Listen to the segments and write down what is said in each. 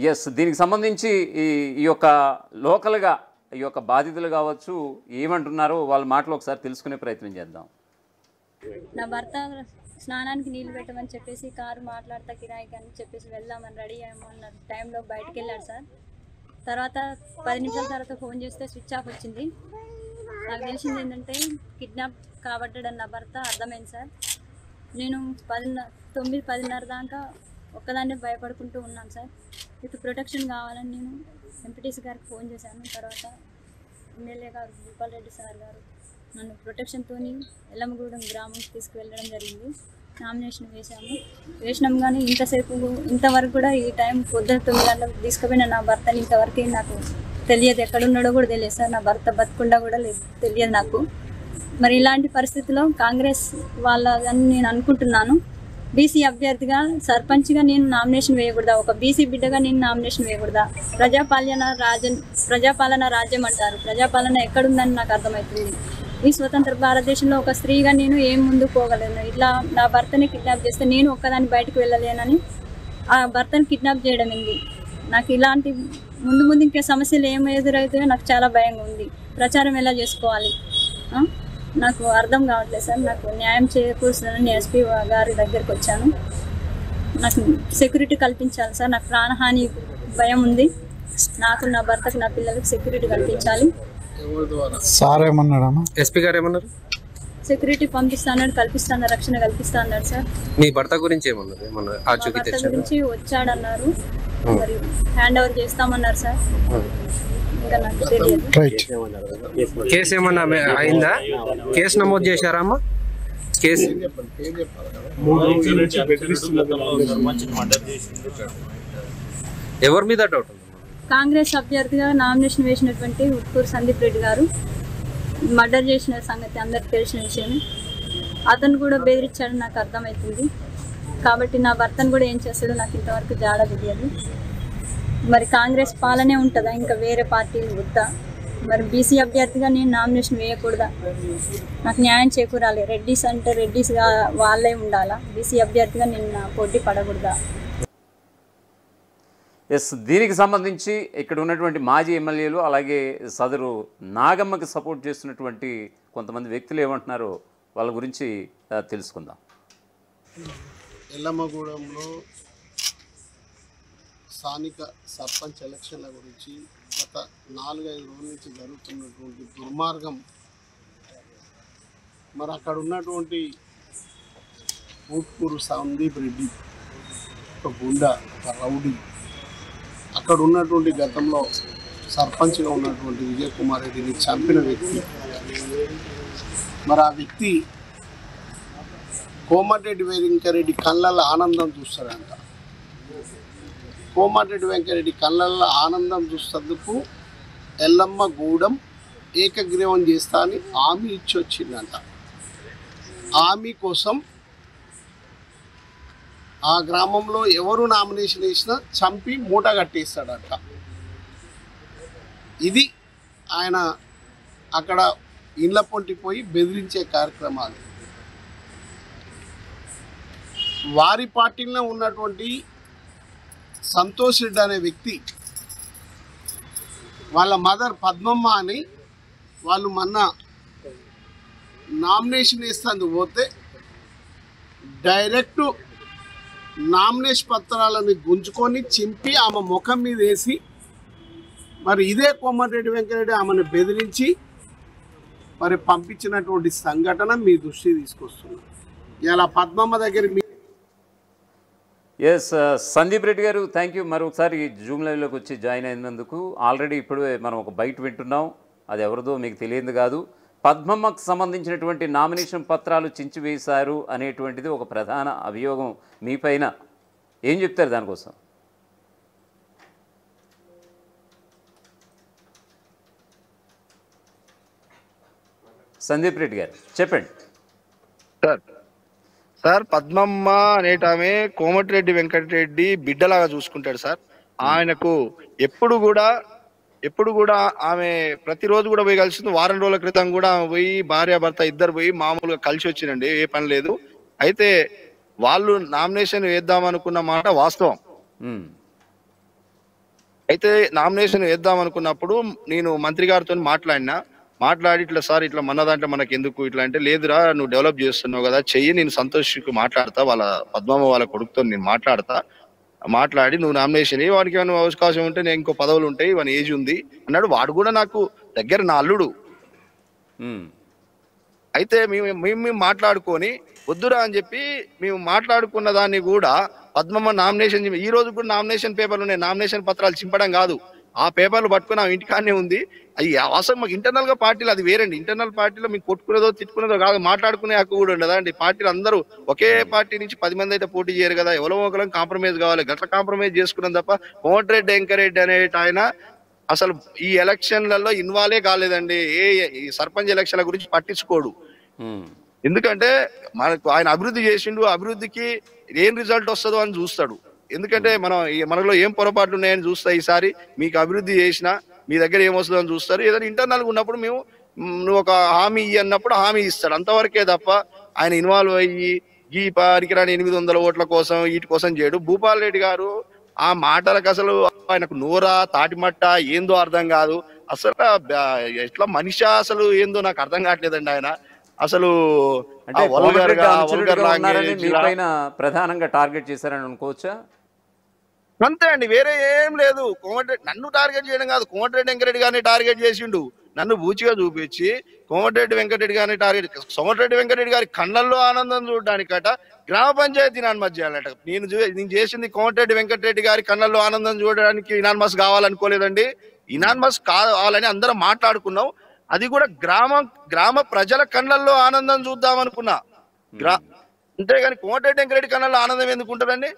Yes, దీనికి సంబంధించి ఈ ఈ యొక్క లోకల్గా ఈ యొక్క బాధితులు కావచ్చు ఏమంటున్నారో వాళ్ళ మాటలు ఒకసారి తెలుసుకునే ప్రయత్నం చేద్దాం. నా భర్త స్నానానికి నీళ్ళు పెట్టమని చెప్పేసి కారు మాట్లాడతా కిరాయికి అని చెప్పేసి వెళ్దామని రెడీ అయ్యామన్న టైంలో బయటకు వెళ్ళాడు సార్. తర్వాత 10 నిమిషాల తర్వాత ఫోన్ చేస్తే స్విచ్ ఆఫ్ వచ్చింది. నాకు తెలిసింది ఏంటంటే కిడ్నాప్ కాబట్టాడని నా భర్త అర్థమైంది సార్. నేను 9-10:30 దాకా ఒక్కదాన్నే భయపడుకుంటూ ఉన్నాను సార్. విత్ ప్రొటెక్షన్ కావాలని నేను ఎంపీటీసీ గారికి ఫోన్ చేశాను. తర్వాత ఎమ్మెల్యే గారు భూపాల్ రెడ్డి సార్ గారు నన్ను ప్రొటెక్షన్తో ఎల్లమ్మగూడెం గ్రామంకి తీసుకువెళ్ళడం జరిగింది. నామినేషన్ వేసినాం కానీ ఇంతవరకు కూడా ఈ టైం పొద్దున 9 గంటలకు తీసుకుపోయిన నా భర్తని ఇంతవరకు నాకు తెలియదు, ఎక్కడున్నాడో కూడా తెలియదు సార్. నా భర్త బతుకుండా కూడా తెలియదు నాకు. మరి ఇలాంటి పరిస్థితిలో కాంగ్రెస్ వాళ్ళని నేను అనుకుంటున్నాను, బీసీ అభ్యర్థిగా సర్పంచ్గా నేను నామినేషన్ వేయకూడదా, ఒక బీసీ బిడ్డగా నేను నామినేషన్ వేయకూడదా? ప్రజాపాలన రాజ్యం అంటారు, ప్రజాపాలన ఎక్కడుందని నాకు అర్థమవుతుంది. ఈ స్వతంత్ర భారతదేశంలో ఒక స్త్రీగా నేను ఏం ముందుకు పోగలను? ఇట్లా నా భర్తని కిడ్నాప్ చేస్తే నేను ఒక్కదాన్ని బయటకు వెళ్ళలేనని ఆ భర్తని కిడ్నాప్ చేయడం ఏంది? నాకు ఇలాంటి ముందు ఇంకా సమస్యలు ఏం ఎదురవుతాయో నాకు చాలా భయంగా ఉంది. ప్రచారం ఎలా చేసుకోవాలి నాకు అర్థం కావట్లేదు సార్. నాకు న్యాయం చేకూర్చాలని ఎస్పీ గారి దగ్గరికి వచ్చాను. నాకు సెక్యూరిటీ కల్పించాలి సార్. నాకు ప్రాణహాని భయం ఉంది. నాకు, నా భర్తకు, నా పిల్లలకు సెక్యూరిటీ కల్పించాలి. సార్ ఏమన్నాడమ్మా? ఎస్పీ గారు ఏమన్నారు? సెక్యూరిటీ పంపిస్తాను, కల్పిస్తాను, రక్షణ కల్పిస్తాను అన్నారు సార్. మీ భర్త గురించి ఏమన్నారు? భర్త గురించి వచ్చాడన్నారు, మరి హ్యాండ్ ఓవర్ చేస్తామన్నారు సార్. ఇంకా నాకు తెలియదు. కేసు ఏమన్నా అయిందా? కేసు నమోదు చేశారా అమ్మా? కేసు ఎవరి మీద డౌట్? కాంగ్రెస్ అభ్యర్థిగా నామినేషన్ వేసినటువంటి ఉట్కూరు సందీప్ రెడ్డి గారు మర్డర్ చేసిన సంగతి అందరికి తెలిసిన విషయమే. అతను కూడా బెదిరించాడని నాకు అర్థమవుతుంది. కాబట్టి నా భర్తను కూడా ఏం చేస్తాడో నాకు ఇంతవరకు జాడ తెలియదు. మరి కాంగ్రెస్ పాలనే ఉంటుందా, ఇంకా వేరే పార్టీ వద్దా? మరి బీసీ అభ్యర్థిగా నేను నామినేషన్ వేయకూడదా? నాకు న్యాయం చేకూరాలి. రెడ్డిస్ అంటే రెడ్డిస్గా వాళ్ళే ఉండాలా? బీసీ అభ్యర్థిగా నేను పోటీ పడకూడదా? ఎస్, దీనికి సంబంధించి ఇక్కడ ఉన్నటువంటి మాజీ ఎమ్మెల్యేలు అలాగే సదరు నాగమ్మకి సపోర్ట్ చేస్తున్నటువంటి కొంతమంది వ్యక్తులు ఏమంటున్నారో వాళ్ళ గురించి తెలుసుకుందాం. ఎల్లమ్మగూడెంలో స్థానిక సర్పంచ్ ఎలక్షన్ల గురించి గత 4-5 రోజుల నుంచి జరుగుతున్నటువంటి దుర్మార్గం, మరి అక్కడ ఉన్నటువంటి ఊట్కూరు సందీప్ రెడ్డి ఒక గుండా, ఒక రౌడీ, అక్కడ ఉన్నటువంటి గతంలో సర్పంచ్గా ఉన్నటువంటి విజయ్ కుమార్ రెడ్డిని చంపిన వ్యక్తి. మరి ఆ వ్యక్తి కోమటిరెడ్డి వెంకరెడ్డి కళ్ళల్లో ఆనందం చూస్తాడంట. కోమటిరెడ్డి వెంకరెడ్డి కళ్ళల్లో ఆనందం చూసేందుకు ఎల్లమ్మగూడెం ఏకగ్రీవం చేస్తా అని హామీ ఇచ్చి వచ్చిందంట. హామీ కోసం ఆ గ్రామంలో ఎవరు నామినేషన్ వేసినా చంపి మూట కట్టేస్తాడంట. ఇది ఆయన అక్కడ ఇండ్ల పొంటిపోయి బెదిరించే కార్యక్రమాలు. వారి పార్టీలో ఉన్నటువంటి సంతోష్ రెడ్డి అనే వ్యక్తి వాళ్ళ మదర్ పద్మమ్మ అని వాళ్ళు మొన్న నామినేషన్ వేస్తేందుకు పోతే డైరెక్ట్ నామినేషన్ పత్రాలను గుంజుకొని చింపి ఆమె ముఖం మీద వేసి, మరి ఇదే కోమటిరెడ్డి వెంకరెడ్డి ఆమెను బెదిరించి మరి పంపించినటువంటి సంఘటన మీ దృష్టి తీసుకొస్తున్నారు. ఇలా పద్మమ్మ దగ్గర ఎస్, సందీప్ రెడ్డి గారు థ్యాంక్ యూ. మరొకసారి జూమ్ లైవ్లోకి వచ్చి జాయిన్ అయినందుకు. ఆల్రెడీ ఇప్పుడే మనం ఒక బయట వింటున్నాం, అది ఎవరిదో మీకు తెలియదు కాదు. పద్మమ్మకు సంబంధించినటువంటి నామినేషన్ పత్రాలు చించివేశారు అనేటువంటిది ఒక ప్రధాన అభియోగం మీ పైన. ఏం చెప్తారు దానికోసం? సందీప్ రెడ్డి గారు చెప్పండి. సార్ పద్మమ్మ అనేటామె కోమటిరెడ్డి వెంకటరెడ్డి బిడ్డలాగా చూసుకుంటాడు సార్. ఆయనకు ఎప్పుడు కూడా ఆమె ప్రతిరోజు కూడా పోయి కలిసింది. వారం రోజుల క్రితం కూడా పోయి భార్యాభర్త ఇద్దరు పోయి మామూలుగా కలిసి వచ్చినండి, ఏ పని లేదు. అయితే వాళ్ళు నామినేషన్ వేద్దాం అనుకున్న మాట వాస్తవం. అయితే నామినేషన్ వేద్దాం అనుకున్నప్పుడు నేను మంత్రి గారితో మాట్లాడి ఇట్లా సార్ ఇట్లా మన దాంట్లో మనకి ఎందుకు ఇట్లా అంటే, లేదురా నువ్వు డెవలప్ చేస్తున్నావు కదా చెయ్యి, నేను సంతోష్కి మాట్లాడతా, వాళ్ళ పద్మమ్మ వాళ్ళ కొడుకుతో నేను మాట్లాడి నువ్వు నామినేషన్ వాడికి ఏమైనా అవకాశం ఉంటే నేను ఇంకో పదవులు ఉంటాయి, వాని ఏజ్ ఉంది అన్నాడు. వాడు కూడా నాకు దగ్గర నా అల్లుడు. అయితే మేము మాట్లాడుకొని వద్దురా అని చెప్పి మేము మాట్లాడుకున్న దాన్ని కూడా పద్మమ్మ నామినేషన్, ఈ రోజు కూడా నామినేషన్ పేపర్లు ఉన్నాయి, నామినేషన్ పత్రాలు చింపడం కాదు, ఆ పేపర్లు పట్టుకుని ఆ ఇంటికానే ఉంది. అది అసలు మాకు ఇంటర్నల్ గా పార్టీలు అది వేరండి. ఇంటర్నల్ పార్టీలో మీకు కొట్టుకునేదో తిట్టుకునేదో కాదు, మాట్లాడుకునే హక్కు కూడా ఉండదా అండి. పార్టీలు అందరూ ఒకే పార్టీ నుంచి 10 మంది అయితే పోటీ చేయరు కదా, ఎవరో ఒకరు కాంప్రమైజ్ కావాలి. గట్ల కాంప్రమైజ్ చేసుకున్నాం తప్ప కోమటిరెడ్డి వెంకరెడ్డి అనే ఆయన అసలు ఈ ఎలక్షన్లలో ఇన్వాల్వే కాలేదండి. ఈ సర్పంచ్ ఎలక్షన్ల గురించి పట్టించుకోడు. ఎందుకంటే మనకు ఆయన అభివృద్ధి చేసిండు, అభివృద్ధికి ఏం రిజల్ట్ వస్తుందో అని చూస్తాడు. ఎందుకంటే మనలో ఏం పొరపాట్లు ఉన్నాయని చూస్తా, ఈసారి మీకు అభివృద్ధి చేసినా మీ దగ్గర ఏమొస్తుందో అని చూస్తారు. ఏదైనా ఇంటర్నల్గా ఉన్నప్పుడు నువ్వు ఒక హామీ అన్నప్పుడు హామీ ఇస్తాడు, అంతవరకే తప్ప ఆయన ఇన్వాల్వ్ అయ్యి ఈ పనికిరాని 800 ఓట్ల కోసం వీటి కోసం చేయడు. భూపాల్ రెడ్డి గారు ఆ మాటలకు అసలు ఆయనకు నోరా తాటిమట్ట ఏందో అర్థం కాదు. అసలు ఎట్లా మనిషి అసలు ఏందో నాకు అర్థం కావట్లేదండి. ఆయన అసలు ప్రధానంగా టార్గెట్ చేశారని అనుకోవచ్చా? అంతే అండి, వేరే ఏం లేదు. కోమటిరెడ్డి నన్ను టార్గెట్ చేయడం కాదు, కోమటిరెడ్డి వెంకరెడ్డి గారిని టార్గెట్ చేసిండు. నన్ను బూచిగా చూపించి కోమటిరెడ్డి వెంకటరెడ్డి గారిని టార్గెట్, కోమటిరెడ్డి వెంకటరెడ్డి గారి కళ్ళల్లో ఆనందం చూడడానికట గ్రామ పంచాయతీ ఇనాన్మస్ చేయాలట. నేను చేసింది కోమటిరెడ్డి వెంకటరెడ్డి గారి కళ్ళల్లో ఆనందం చూడడానికి ఇనాన్మస్ కావాలనుకోలేదండి. ఇనాన్మస్ కావాలని అందరం మాట్లాడుకున్నాం. అది కూడా గ్రామ ప్రజల కళ్ళల్లో ఆనందం చూద్దాం అనుకున్నా. అంతేగాని కోమటిరెడ్డి వెంకరెడ్డి కళ్ళల్లో ఆనందం ఎందుకు ఉంటుందండి?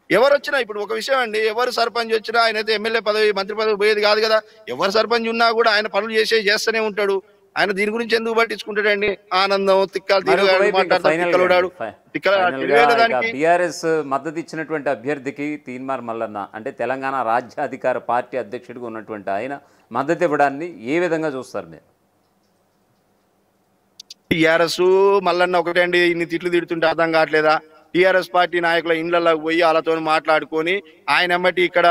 ఎవరు వచ్చినా ఇప్పుడు ఒక విషయం అండి, ఎవరు సర్పంచ్ వచ్చినా ఆయన అయితే ఎమ్మెల్యే పదవి మంత్రి పదవి పోయేది కాదు కదా. ఎవరు సర్పంచ్ ఉన్నా కూడా ఆయన పనులు చేస్తూనే ఉంటాడు. ఆయన దీని గురించి ఎందుకు పట్టించుకుంటాడండి? ఆనందం టిఆర్ఎస్ మద్దతు ఇచ్చినటువంటి అభ్యర్థికి తీన్మార్ మల్లన్న అంటే తెలంగాణ రాజ్యాధికార పార్టీ అధ్యక్షుడిగా ఉన్నటువంటి ఆయన మద్దతు ఇవ్వడాన్ని ఏ విధంగా చూస్తారు మీరు? టిఆర్ఎస్ మల్లన్న ఒకటే అండి, ఇన్ని తిట్లు తిడుతుంటే అర్థం కావట్లేదా? టిఆర్ఎస్ పార్టీ నాయకుల ఇళ్లలోకి పోయి వాళ్ళతో మాట్లాడుకొని ఆయన ఎమ్మటి ఇక్కడ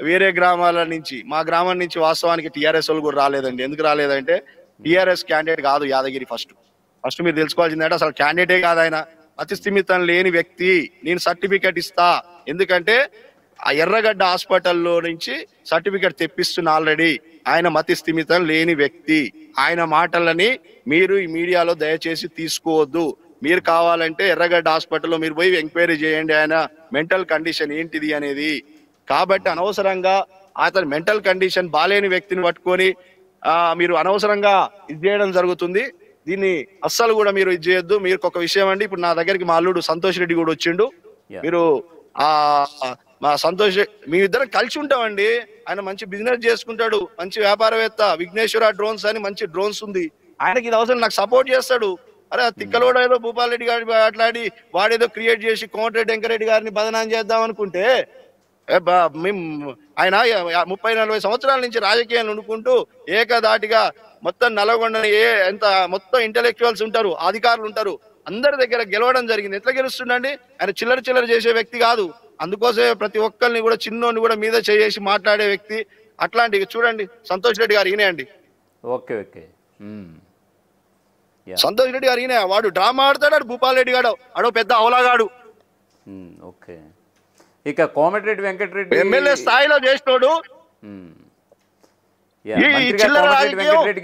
వేరే గ్రామాల నుంచి, మా గ్రామం నుంచి వాస్తవానికి టిఆర్ఎస్ వాళ్ళు కూడా రాలేదండి. ఎందుకు రాలేదంటే టిఆర్ఎస్ క్యాండిడేట్ కాదు యాదగిరి. ఫస్ట్ మీరు తెలుసుకోవాల్సిందంటే అసలు క్యాండిడేటే కాదు ఆయన, అతి స్థిమితం లేని వ్యక్తి. నేను సర్టిఫికెట్ ఇస్తా, ఎందుకంటే ఆ ఎర్రగడ్డ హాస్పిటల్లో నుంచి సర్టిఫికెట్ తెప్పిస్తున్న ఆల్రెడీ. ఆయన మతి స్థిమితం లేని వ్యక్తి. ఆయన మాటలని మీరు ఈ మీడియాలో దయచేసి తీసుకోవద్దు. మీరు కావాలంటే ఎర్రగడ్డ హాస్పిటల్లో మీరు పోయి ఎంక్వైరీ చేయండి ఆయన మెంటల్ కండిషన్ ఏంటిది అనేది. కాబట్టి అనవసరంగా అతని మెంటల్ కండిషన్ బాలేని వ్యక్తిని పట్టుకొని మీరు అనవసరంగా ఇది చేయడం జరుగుతుంది. దీన్ని అస్సలు కూడా మీరు ఇది చేయొద్దు. మీరు ఒక విషయం అండి, ఇప్పుడు నా దగ్గరికి మా అల్లుడు సంతోష్ రెడ్డి కూడా వచ్చిండు. మీరు మా సంతోష్ మీ ఇద్దరం కలిసి ఉంటామండి. ఆయన మంచి బిజినెస్ చేసుకుంటాడు, మంచి వ్యాపారవేత్త. విఘ్నేశ్వర డ్రోన్స్ అని మంచి డ్రోన్స్ ఉంది ఆయనకి. ఇది అవసరం నాకు సపోర్ట్ చేస్తాడు. అరే తిక్కలోడ ఏదో భూపాల్ రెడ్డి గారి మాట్లాడి వాడేదో క్రియేట్ చేసి కోమటిరెడ్డి వెంకరెడ్డి గారిని బదనాం చేద్దాం అనుకుంటే, ఆయన 30-40 సంవత్సరాల నుంచి రాజకీయాలు వండుకుంటూ ఏకదాటిగా మొత్తం నల్గొండని ఎంత మొత్తం ఇంటెలెక్చువల్స్ ఉంటారు, అధికారులు ఉంటారు, అందరి దగ్గర గెలవడం జరిగింది. ఎట్లా గెలుస్తుండండి? ఆయన చిల్లర చేసే వ్యక్తి కాదు. అందుకోసమే ప్రతి ఒక్కరిని కూడా చిన్నోని కూడా మీద చేసి మాట్లాడే వ్యక్తి. అట్లాంటి చూడండి సంతోష్ రెడ్డి గారు ఈయనే అండి. ఓకే సంతోష్ రెడ్డి గారు ఈయన. వాడు డ్రామా ఆడతాడు. భూపాల్ రెడ్డి గాడు అడో పెద్ద అవలాగాడు. ఓకే, ఇక కోమటిరెడ్డి వెంకటరెడ్డి ఎమ్మెల్యే స్థాయిలో చేసినోడు.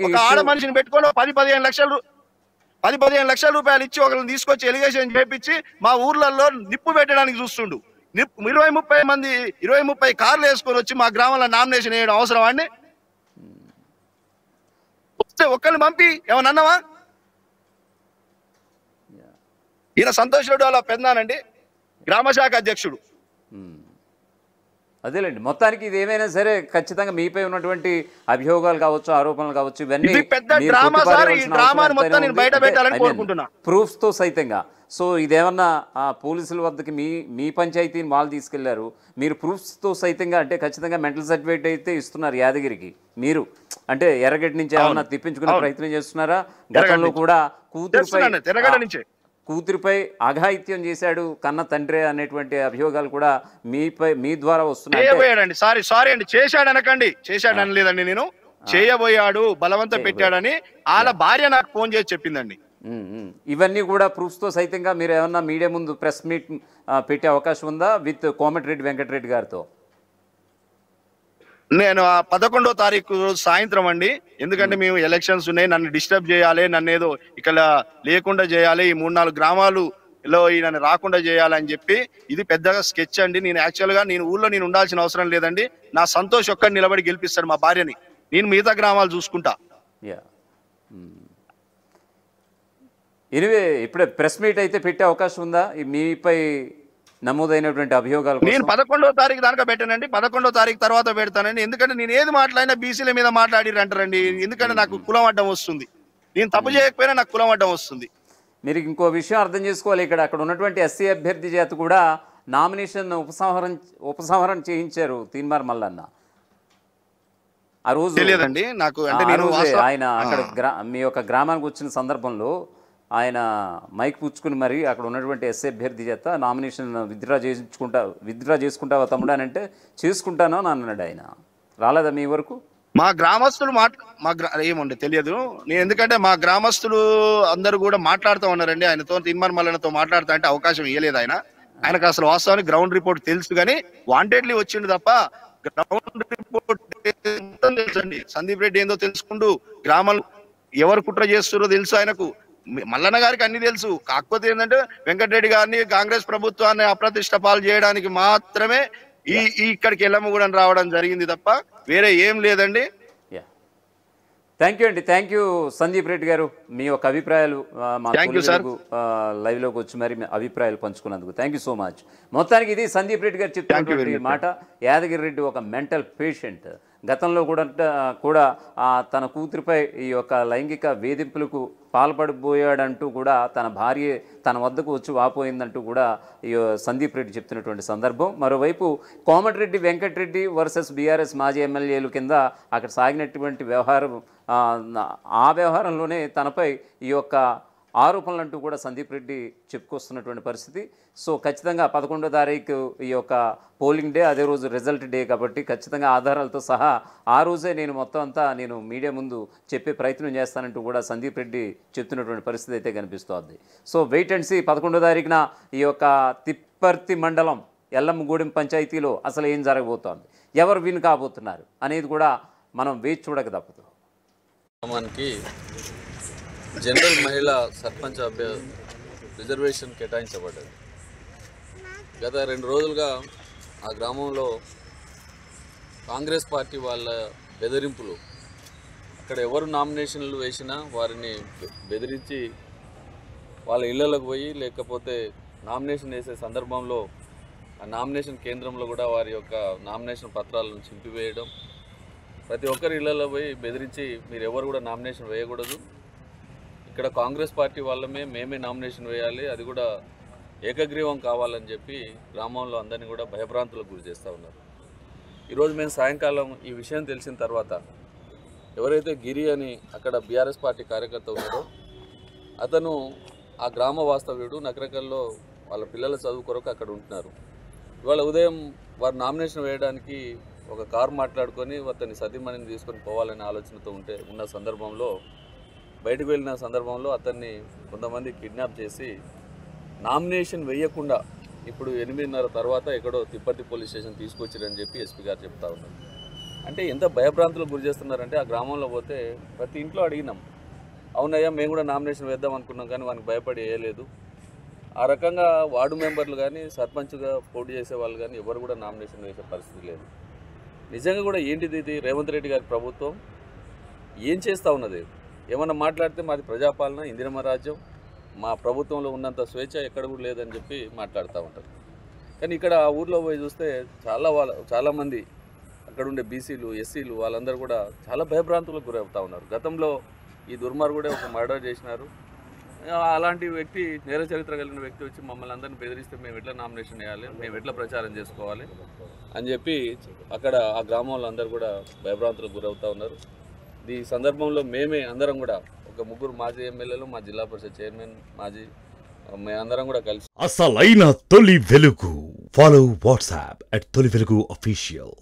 ఒక ఆడ మనిషిని పెట్టుకొని 10-15 లక్షల రూపాయలు ఇచ్చి ఒకరిని తీసుకొచ్చి ఎలిగేషన్ చేపించి మా ఊర్లలో నిప్పు పెట్టడానికి చూస్తుండు. 20-30 కార్లు వేసుకొని వచ్చి మా గ్రామంలో నామినేషన్ వేయడం అవసరం అండి? వస్తే ఒక్కరిని పంపి ఏమన్నా అన్నావా? ఈయన సంతోష్ రెడ్డి వాళ్ళ పెద్దనానండి, గ్రామ శాఖ అధ్యక్షుడు. అదేలేండి, మొత్తానికి ఇది ఏమైనా సరే ఖచ్చితంగా మీపై ఉన్నటువంటి అభియోగాలు కావచ్చు, ఆరోపణలు కావచ్చు, ఇవన్నీ ప్రూఫ్స్ తో సైతంగా. సో ఇదేమన్నా పోలీసుల వద్దకి మీ పంచాయతీని వాళ్ళు తీసుకెళ్లారు, మీరు ప్రూఫ్స్ తో సైతంగా అంటే ఖచ్చితంగా మెంటల్ సర్టిఫికేట్ అయితే ఇస్తున్నారు యాదగిరికి. మీరు అంటే ఎర్రగడ్డ నుంచి ఏమన్నా తిప్పించుకునే ప్రయత్నం చేస్తున్నారా? గతంలో కూడా కూతురిపై అఘాయిత్యం చేశాడు కన్న తండ్రి అనేటువంటి అభియోగాలు కూడా మీ ద్వారా వస్తున్నాయి. చేయబోయాడండి. సారీ అండి, చేశాడు అనకండి, చేశాడు అనలేదండి. నేను చేయబోయాడు, బలవంతం పెట్టాడని వాళ్ళ భార్య నాకు ఫోన్ చేసి చెప్పిందండి. ఇవన్నీ కూడా ప్రూఫ్స్తో సైతంగా మీరు ఏమన్నా మీడియా ముందు ప్రెస్ మీట్ పెట్టే అవకాశం ఉందా విత్ కోమటిరెడ్డి వెంకటరెడ్డి గారితో? నేను 11వ తారీఖు రోజు సాయంత్రం అండి, ఎందుకంటే మేము ఎలక్షన్స్ ఉన్నాయి, నన్ను డిస్టర్బ్ చేయాలి, నన్ను ఏదో ఇక్కడ లేకుండా చేయాలి, ఈ 3-4 గ్రామాలలో నన్ను రాకుండా చేయాలని చెప్పి ఇది పెద్దగా స్కెచ్ అండి. నేను యాక్చువల్గా ఊళ్ళో నేను ఉండాల్సిన అవసరం లేదండి. నా సంతోష్ ఒక్కడిని నిలబడి గెలిపిస్తాడు మా భార్యని, నేను మిగతా గ్రామాలు చూసుకుంటా. ఎనివే ఇప్పుడే ప్రెస్ మీట్ అయితే పెట్టే అవకాశం ఉందా మీపై నమోదైనటువంటి అభియోగాలు? నేను 11వ తారీఖు దాకా పెట్టానండి, 11వ తారీఖు తర్వాత పెడతానండి. ఎందుకంటే నేను ఏది మాట్లాడినా బీసీల మీద మాట్లాడిరు అంటారండి. ఎందుకంటే నాకు కులం అడ్డం వస్తుంది, నేను తప్పు చేయకపోయినా నాకు కులం అడ్డం వస్తుంది. మీరు ఇంకో విషయం అర్థం చేసుకోవాలి, అక్కడ ఉన్నటువంటి ఎస్సీ అభ్యర్థి చేత కూడా నామినేషన్ ఉపసంహరణ చేయించారు తీన్మార్ మల్లన్న. ఆ రోజు తెలియదండి నాకు, అంటే నేను ఆయన అక్కడ మీ యొక్క గ్రామానికి వచ్చిన సందర్భంలో ఆయన మైక్ పుచ్చుకుని మరి అక్కడ ఉన్నటువంటి ఎస్సీ అభ్యర్థి చేత నామినేషన్ విత్డ్రా చేసుకుంటావా తమ్ముడు అని అంటే చేసుకుంటాను అని అన్నాడు. ఆయన రాలేదా మీ వరకు? మా గ్రామస్తులు ఏముండే తెలియదు నేను, ఎందుకంటే మా గ్రామస్తులు అందరూ కూడా మాట్లాడుతూ ఉన్నారండి ఆయనతో, తీన్మార్ మల్లన్నతో మాట్లాడుతా అంటే అవకాశం ఇవ్వలేదు. ఆయనకు అసలు వాస్తవానికి గ్రౌండ్ రిపోర్ట్ తెలుసు కానీ వాంటెడ్లీ వచ్చిండు తప్ప గ్రౌండ్ రిపోర్ట్ తెలుసండి. సందీప్ రెడ్డి ఏందో తెలుసుకుంటూ గ్రామాలు ఎవరు కుట్ర చేస్తారో తెలుసు ఆయనకు, మల్లన్న గారికి అన్ని తెలుసు. కాకపోతే ఏంటంటే వెంకటరెడ్డి గారిని కాంగ్రెస్ ప్రభుత్వాన్ని అప్రతిష్ట పాలు చేయడానికి మాత్రమే ఇక్కడికి ఎల్లమ్మగూడెం రావడం జరిగింది తప్ప వేరే ఏం లేదండి. థ్యాంక్ యూ అండి, థ్యాంక్ యూ సందీప్ రెడ్డి గారు. మీ యొక్క అభిప్రాయాలు మా లైవ్లోకి వచ్చి మరి అభిప్రాయాలు పంచుకున్నందుకు థ్యాంక్ యూ సో మచ్. మొత్తానికి ఇది సందీప్ రెడ్డి గారు చెప్తున్నటువంటి మాట. యాదగిరి రెడ్డి ఒక మెంటల్ పేషెంట్. గతంలో కూడా తన కూతురిపై ఈ యొక్క లైంగిక వేధింపులకు పాల్పడిపోయాడంటూ కూడా తన భార్య తన వద్దకు వచ్చి వాపోయిందంటూ కూడా ఈ సందీప్ రెడ్డి చెప్తున్నటువంటి సందర్భం. మరోవైపు కోమటిరెడ్డి వెంకటరెడ్డి వర్సెస్ బీఆర్ఎస్ మాజీ ఎమ్మెల్యేలు కింద అక్కడ సాగినటువంటి వ్యవహారం, ఆ వ్యవహారంలోనే తనపై ఈ యొక్క ఆరోపణలంటూ కూడా సందీప్ రెడ్డి చెప్పుకొస్తున్నటువంటి పరిస్థితి. సో ఖచ్చితంగా 11వ తారీఖు ఈ యొక్క పోలింగ్ డే, అదే రోజు రిజల్ట్ డే కాబట్టి ఖచ్చితంగా ఆధారాలతో సహా ఆ రోజే నేను మొత్తం అంతా నేను మీడియా ముందు చెప్పే ప్రయత్నం చేస్తానంటూ కూడా సందీప్ రెడ్డి చెప్తున్నటువంటి పరిస్థితి అయితే కనిపిస్తోంది. సో వెయిట్ అండ్ సీ 11వ తారీఖున ఈ యొక్క తిప్పర్తి మండలం ఎల్లమ్మగూడెం పంచాయతీలో అసలు ఏం జరగబోతోంది, ఎవరు విన్ కాబోతున్నారు అనేది కూడా మనం వేచి చూడక తప్పదు. జనరల్ మహిళా సర్పంచ్ రిజర్వేషన్ కేటాయించబడ్డది. గత 2 రోజులుగా ఆ గ్రామంలో కాంగ్రెస్ పార్టీ వాళ్ళ బెదిరింపులు, అక్కడ ఎవరు నామినేషన్లు వేసినా వారిని బెదిరించి వాళ్ళ ఇళ్లలోకి పోయి, లేకపోతే నామినేషన్ వేసే సందర్భంలో ఆ నామినేషన్ కేంద్రంలో కూడా వారి యొక్క నామినేషన్ పత్రాలను చింపివేయడం, ప్రతి ఒక్కరి ఇళ్లలో పోయి బెదిరించి మీరు ఎవరు కూడా నామినేషన్ వేయకూడదు, ఇక్కడ కాంగ్రెస్ పార్టీ వాళ్ళమే మేమే నామినేషన్ వేయాలి, అది కూడా ఏకగ్రీవం కావాలని చెప్పి గ్రామంలో అందరినీ కూడా భయభ్రాంతులకు గురి చేస్తూ ఉన్నారు. ఈరోజు మేము సాయంకాలం ఈ విషయం తెలిసిన తర్వాత ఎవరైతే గిరి అని అక్కడ బీఆర్ఎస్ పార్టీ కార్యకర్త ఉన్నాడో అతను ఆ గ్రామ వాస్తవ్యుడు, నకరకల్లో వాళ్ళ పిల్లల చదువు కొరకు అక్కడ ఉంటున్నారు. ఇవాళ ఉదయం వారు నామినేషన్ వేయడానికి ఒక కారు మాట్లాడుకొని అతని సతీమణిని తీసుకొని పోవాలనే ఆలోచనతో ఉన్న సందర్భంలో బయటకు వెళ్ళిన సందర్భంలో అతన్ని కొంతమంది కిడ్నాప్ చేసి నామినేషన్ వేయకుండా ఇప్పుడు 8:30 తర్వాత ఎక్కడో తిప్పర్తి పోలీస్ స్టేషన్ తీసుకొచ్చారని చెప్పి ఎస్పీ గారు చెప్తా ఉన్నారు. అంటే ఎంత భయభ్రాంతులకు గురి చేస్తున్నారంటే ఆ గ్రామంలో పోతే ప్రతి ఇంట్లో అడిగినాం, అవునయ్యా మేము కూడా నామినేషన్ వేద్దాం అనుకున్నాం కానీ వానికి భయపడి వేయలేదు. ఆ రకంగా వార్డు మెంబర్లు కానీ సర్పంచ్గా పోటీ చేసే వాళ్ళు కానీ ఎవరు కూడా నామినేషన్ వేసే పరిస్థితి లేదు. నిజంగా కూడా ఏంటిది ఇది రేవంత్ రెడ్డి గారి ప్రభుత్వం ఏం చేస్తూ ఉన్నది? ఏమన్నా మాట్లాడితే మాది ప్రజాపాలన, ఇందిరమ్మ రాజ్యం, మా ప్రభుత్వంలో ఉన్నంత స్వేచ్ఛ ఎక్కడ కూడా లేదని చెప్పి మాట్లాడుతూ ఉంటారు. కానీ ఇక్కడ ఆ ఊర్లో పోయి చూస్తే చాలామంది అక్కడ ఉండే బీసీలు, ఎస్సీలు వాళ్ళందరూ కూడా చాలా భయభ్రాంతులకు గురవుతూ ఉన్నారు. గతంలో ఈ దుర్మార్గుడే ఒక మర్డర్ చేసినారు. అలాంటి వ్యక్తి, నేర చరిత్ర కలిగిన వ్యక్తి వచ్చి మమ్మల్ని అందరినీ బెదిరిస్తే మేము ఎట్లా నామినేషన్ వేయాలి, మేము ఎట్లా ప్రచారం చేసుకోవాలి అని చెప్పి అక్కడ ఆ గ్రామంలో అందరూ కూడా భయభ్రాంతులకు గురవుతూ ఉన్నారు. ఈ సందర్భంలో మేమే అందరం కూడా ఒక 3 మాజీ ఎమ్మెల్యేలు, మా జిల్లా పరిషత్ చైర్మన్, మాజీ మేమందరం కూడా కలిసి అసలైన తొలి వెలుగు. ఫాలో వాట్సాప్ @తొలి వెలుగు official.